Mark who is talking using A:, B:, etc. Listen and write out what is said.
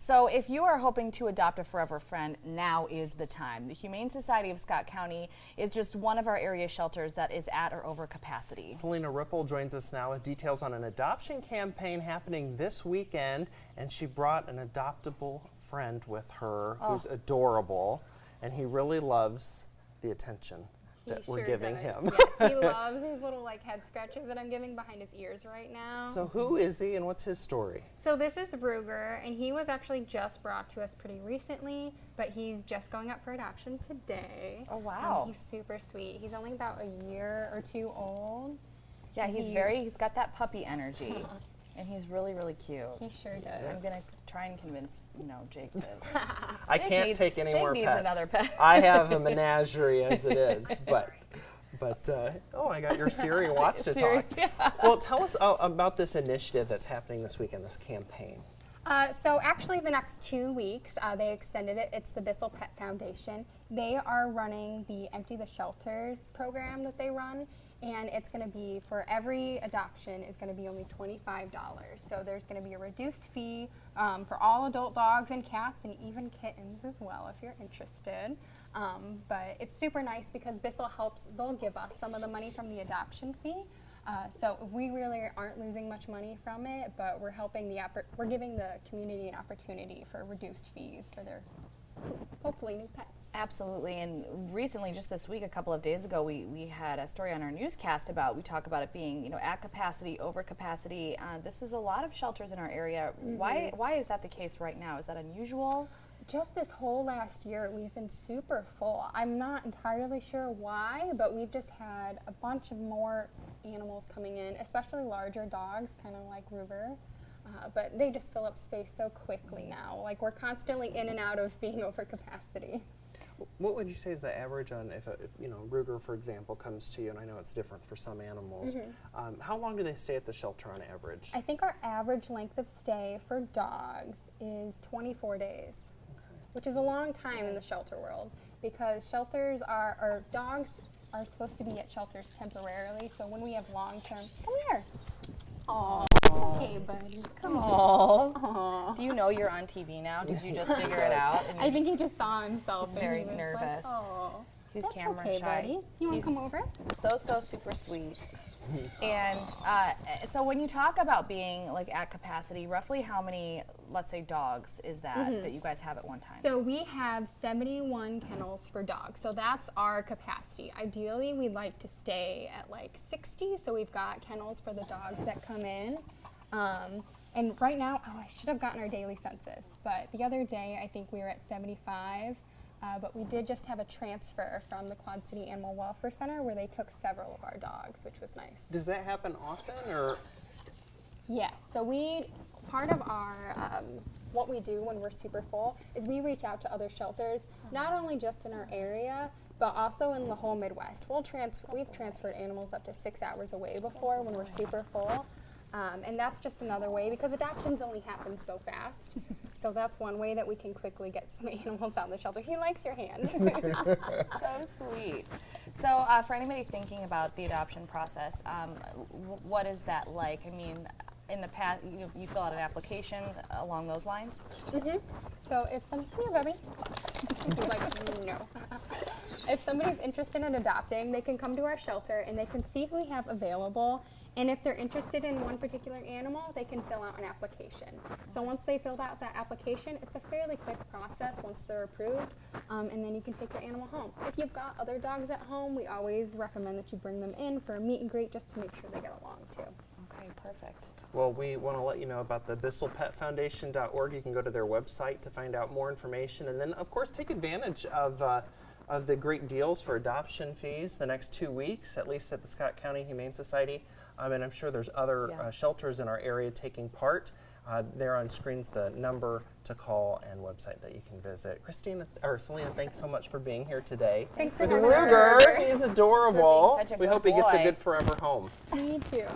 A: So if you are hoping to adopt a forever friend, now is the time. The Humane Society of Scott County is just one of our area shelters that is at or over capacity.
B: Selena Ripple joins us now with details on an adoption campaign happening this weekend, and she brought an adoptable friend with her who's adorable, and he really loves the attention that we're giving him.
C: Yes, he loves these little like head scratches that I'm giving behind his ears right now.
B: So who is he and what's his story?
C: So this is Ruger, and he was actually just brought to us pretty recently, but he's just going up for adoption today.
A: Oh, wow.
C: He's super sweet. He's only about a year or two old.
A: Yeah, he's got that puppy energy. And he's really, really cute.
C: He sure does.
A: I'm going to try and convince, Jake to...
B: I can't take any more pets.
A: Jake needs another pet.
B: I have a menagerie as it is, but oh, I got your Siri watch to talk.
A: Yeah.
B: Well, tell us about this initiative that's happening this weekend, this campaign.
C: So actually the next 2 weeks, they extended it. It's the Bissell Pet Foundation. They are running the Empty the Shelters program that they run. And it's going to be, for every adoption, is going to be only $25. So there's going to be a reduced fee for all adult dogs and cats and even kittens as well if you're interested. But it's super nice because Bissell helps, they'll give us some of the money from the adoption fee. So we really aren't losing much money from it, but we're helping we're giving the community an opportunity for reduced fees for their hopefully new pets.
A: Absolutely, and recently, just this week, a couple of days ago, we had a story on our newscast we talk about it being, at capacity, over capacity. This is a lot of shelters in our area. Mm-hmm. Why is that the case right now? Is that unusual?
C: Just this whole last year, we've been super full. I'm not entirely sure why, but we've just had a bunch of more animals coming in, especially larger dogs, kind of like Ruger. But they just fill up space so quickly now. Like, we're constantly in and out of being over capacity.
B: What would you say is the average on if Ruger, for example, comes to you, and I know it's different for some animals, how long do they stay at the shelter on average?
C: I think our average length of stay for dogs is 24 days, which is a long time in the shelter world because shelters or dogs are supposed to be at shelters temporarily, so when we have long-term, come here. Aw, it's okay, buddy. Come on. Aww.
A: Do you know you're on TV now? Did you just figure it out?
C: I think he just saw himself.
A: He's very nervous.
C: Like, oh,
A: he's
C: that's
A: camera
C: okay,
A: shy.
C: Buddy. You want to come over?
A: So super sweet. And so when you talk about being at capacity, roughly how many, let's say, dogs is that that you guys have at one time?
C: So we have 71 kennels for dogs. So that's our capacity. Ideally, we'd like to stay at 60. So we've got kennels for the dogs that come in. And right now, I should have gotten our daily census, but the other day I think we were at 75. But we did just have a transfer from the Quad City Animal Welfare Center where they took several of our dogs, which was nice.
B: Does that happen often, or?
C: Yes. So part of our what we do when we're super full is we reach out to other shelters, not only just in our area, but also in the whole Midwest. We've transferred animals up to 6 hours away before when we're super full. And that's just another way because adoptions only happen so fast. So that's one way that we can quickly get some animals out of the shelter. He likes your hand.
A: So sweet. So for anybody thinking about the adoption process, what is that like? I mean, in the past, you fill out an application along those lines?
C: So if come here, Bubby. He's like, no. If somebody's interested in adopting, they can come to our shelter and they can see who we have available. And if they're interested in one particular animal, they can fill out an application. So once they filled out that application, it's a fairly quick process once they're approved, and then you can take your animal home. If you've got other dogs at home, we always recommend that you bring them in for a meet and greet just to make sure they get along too.
A: Okay, perfect.
B: Well, we want to let you know about the BissellPetFoundation.org. You can go to their website to find out more information, and then, of course, take advantage of the great deals for adoption fees the next 2 weeks, at least at the Scott County Humane Society. And I'm sure there's other shelters in our area taking part. There on screens the number to call and website that you can visit. Selena, thanks so much for being here today.
C: Thanks for
B: having me. Ruger, he's adorable.
A: Such a
B: we
A: good
B: hope he gets a
A: boy.
B: good forever home.
C: Me too.